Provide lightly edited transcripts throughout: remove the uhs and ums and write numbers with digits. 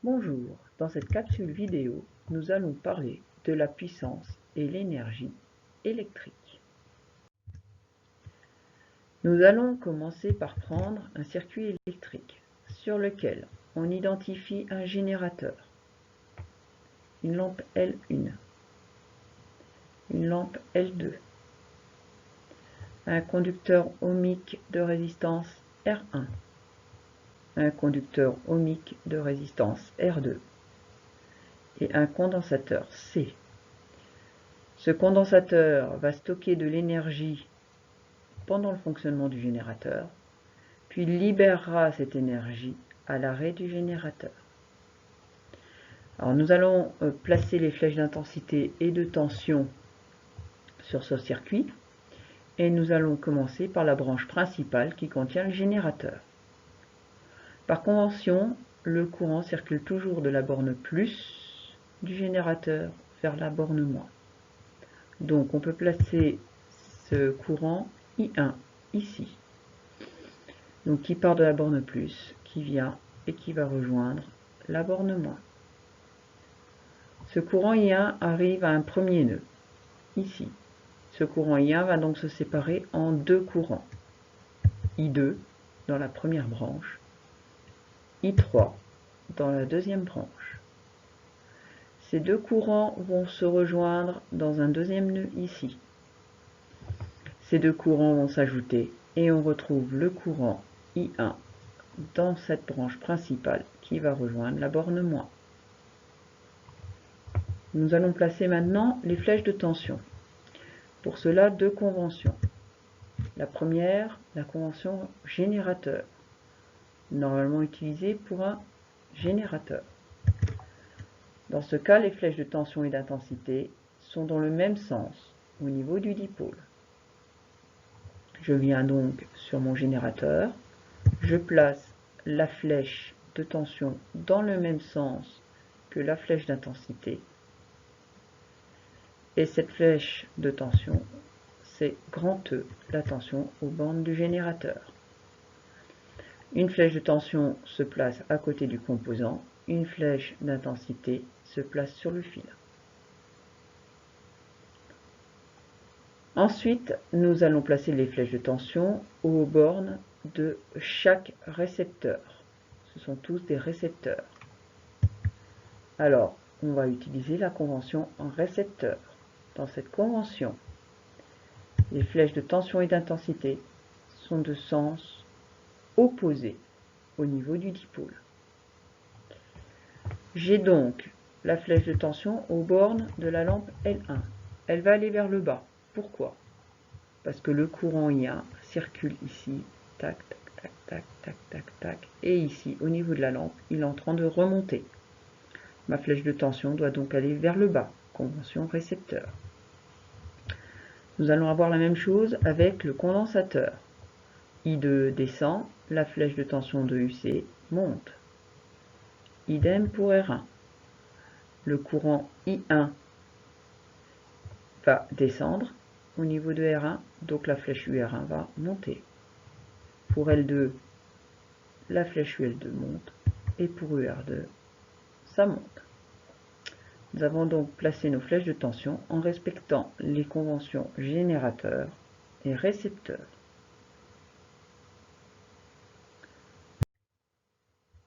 Bonjour, dans cette capsule vidéo, nous allons parler de la puissance et l'énergie électrique. Nous allons commencer par prendre un circuit électrique sur lequel on identifie un générateur, une lampe L1, une lampe L2, un conducteur ohmique de résistance R1, un conducteur ohmique de résistance R2 et un condensateur C. Ce condensateur va stocker de l'énergie pendant le fonctionnement du générateur, puis libérera cette énergie à l'arrêt du générateur. Alors nous allons placer les flèches d'intensité et de tension sur ce circuit et nous allons commencer par la branche principale qui contient le générateur. Par convention, le courant circule toujours de la borne plus du générateur vers la borne moins. Donc on peut placer ce courant I1 ici, donc qui part de la borne plus, qui vient et qui va rejoindre la borne moins. Ce courant I1 arrive à un premier nœud, ici. Ce courant I1 va donc se séparer en deux courants, I2 dans la première branche, I3 dans la deuxième branche. Ces deux courants vont se rejoindre dans un deuxième nœud ici. Ces deux courants vont s'ajouter et on retrouve le courant I1 dans cette branche principale qui va rejoindre la borne moins. Nous allons placer maintenant les flèches de tension. Pour cela, deux conventions. La première, la convention générateur, normalement utilisée pour un générateur. Dans ce cas, les flèches de tension et d'intensité sont dans le même sens au niveau du dipôle. Je viens donc sur mon générateur, je place la flèche de tension dans le même sens que la flèche d'intensité. Et cette flèche de tension, c'est grand E, la tension aux bornes du générateur. Une flèche de tension se place à côté du composant, une flèche d'intensité se place sur le fil. Ensuite, nous allons placer les flèches de tension aux bornes de chaque récepteur. Ce sont tous des récepteurs. Alors, on va utiliser la convention en récepteur. Dans cette convention, les flèches de tension et d'intensité sont de sens opposé au niveau du dipôle. J'ai donc la flèche de tension aux bornes de la lampe L1. Elle va aller vers le bas. Pourquoi? Parce que le courant I1 circule ici, tac, tac, tac, tac, tac, tac, tac, et ici, au niveau de la lampe, il est en train de remonter. Ma flèche de tension doit donc aller vers le bas, convention récepteur. Nous allons avoir la même chose avec le condensateur. I2 descend, la flèche de tension de UC monte. Idem pour R1. Le courant I1 va descendre au niveau de R1, donc la flèche UR1 va monter. Pour L2, la flèche UL2 monte, et pour UR2, ça monte. Nous avons donc placé nos flèches de tension en respectant les conventions générateur et récepteur.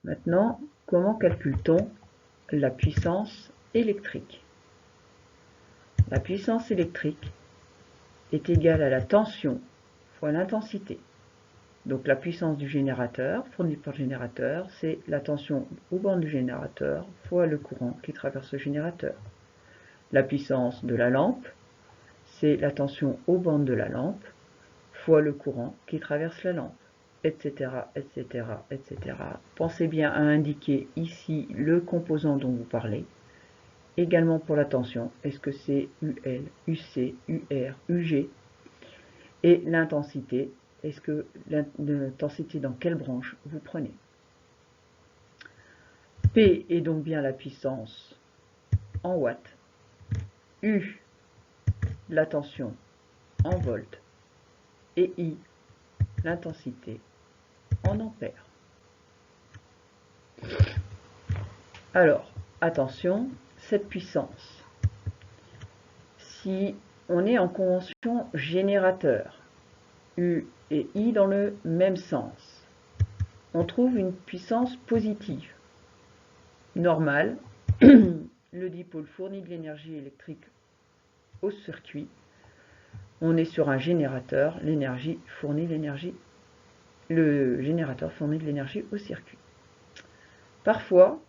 Maintenant, comment calcule-t-on la puissance électrique? La puissance électrique est égale à la tension fois l'intensité. Donc la puissance du générateur, fournie par le générateur, c'est la tension aux bornes du générateur fois le courant qui traverse le générateur. La puissance de la lampe, c'est la tension aux bornes de la lampe fois le courant qui traverse la lampe, etc., etc., etc. Pensez bien à indiquer ici le composant dont vous parlez. Également pour la tension, est-ce que c'est UL, UC, UR, UG? Et l'intensité, est-ce que l'intensité dans quelle branche vous prenez? P est donc bien la puissance en watts, U la tension en volts et I l'intensité en ampères. Alors, attention, cette puissance, si on est en convention générateur, U et I dans le même sens, on trouve une puissance positive. Normale, le dipôle fournit de l'énergie électrique au circuit. On est sur un générateur, le générateur fournit de l'énergie au circuit. Parfois,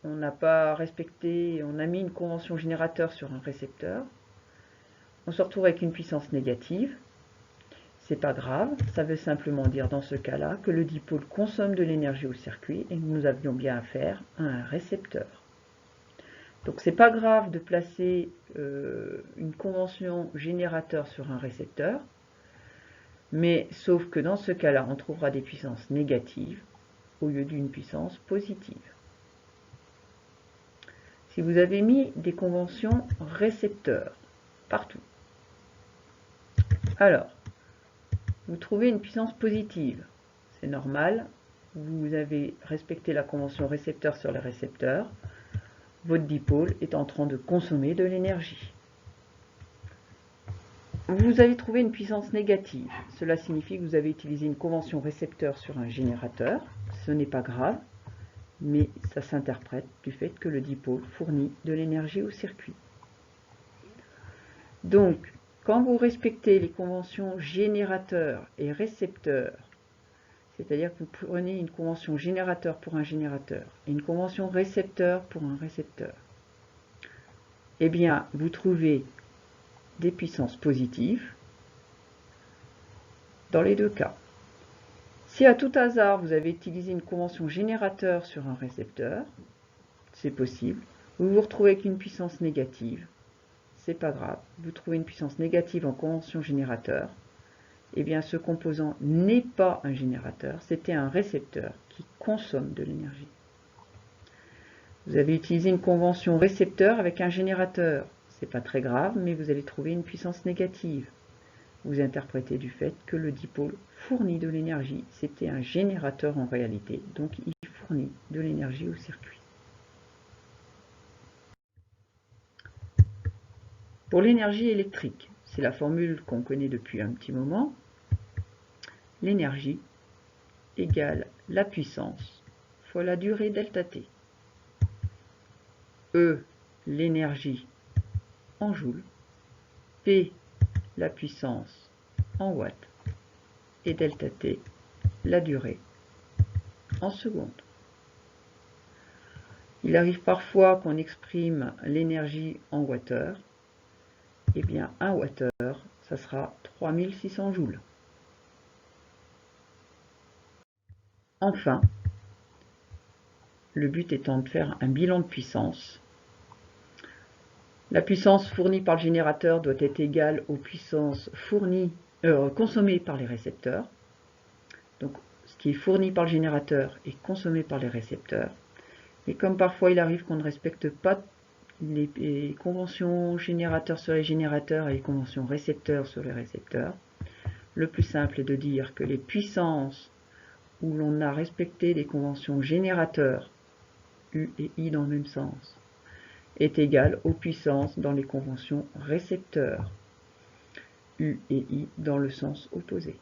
on n'a pas respecté, on a mis une convention générateur sur un récepteur. On se retrouve avec une puissance négative. C'est pas grave, ça veut simplement dire dans ce cas-là que le dipôle consomme de l'énergie au circuit et que nous avions bien affaire à un récepteur. Donc c'est pas grave de placer une convention générateur sur un récepteur, mais sauf que dans ce cas-là, on trouvera des puissances négatives au lieu d'une puissance positive. Si vous avez mis des conventions récepteurs partout, alors vous trouvez une puissance positive, c'est normal, vous avez respecté la convention récepteur sur les récepteurs, votre dipôle est en train de consommer de l'énergie. Vous avez trouvé une puissance négative, cela signifie que vous avez utilisé une convention récepteur sur un générateur, ce n'est pas grave, mais ça s'interprète du fait que le dipôle fournit de l'énergie au circuit. Donc, quand vous respectez les conventions générateur et récepteur, c'est-à-dire que vous prenez une convention générateur pour un générateur et une convention récepteur pour un récepteur, eh bien, vous trouvez des puissances positives dans les deux cas. Si à tout hasard, vous avez utilisé une convention générateur sur un récepteur, c'est possible, vous vous retrouvez avec une puissance négative, c'est pas grave, vous trouvez une puissance négative en convention générateur, eh bien ce composant n'est pas un générateur, c'était un récepteur qui consomme de l'énergie. Vous avez utilisé une convention récepteur avec un générateur, c'est pas très grave, mais vous allez trouver une puissance négative. Vous interprétez du fait que le dipôle fournit de l'énergie, c'était un générateur en réalité, donc il fournit de l'énergie au circuit. Pour l'énergie électrique, c'est la formule qu'on connaît depuis un petit moment, l'énergie égale la puissance fois la durée delta T. E, l'énergie en joules, P, la puissance en watts, et delta T, la durée en secondes. Il arrive parfois qu'on exprime l'énergie en wattheure. Eh bien, 1 wattheure, ça sera 3600 joules. Enfin, le but étant de faire un bilan de puissance. La puissance fournie par le générateur doit être égale aux puissances consommées par les récepteurs. Donc, ce qui est fourni par le générateur est consommé par les récepteurs. Et comme parfois il arrive qu'on ne respecte pas les conventions générateurs sur les générateurs et les conventions récepteurs sur les récepteurs, le plus simple est de dire que les puissances où l'on a respecté les conventions générateurs, U et I dans le même sens, est égale aux puissances dans les conventions récepteurs, U et I dans le sens opposé.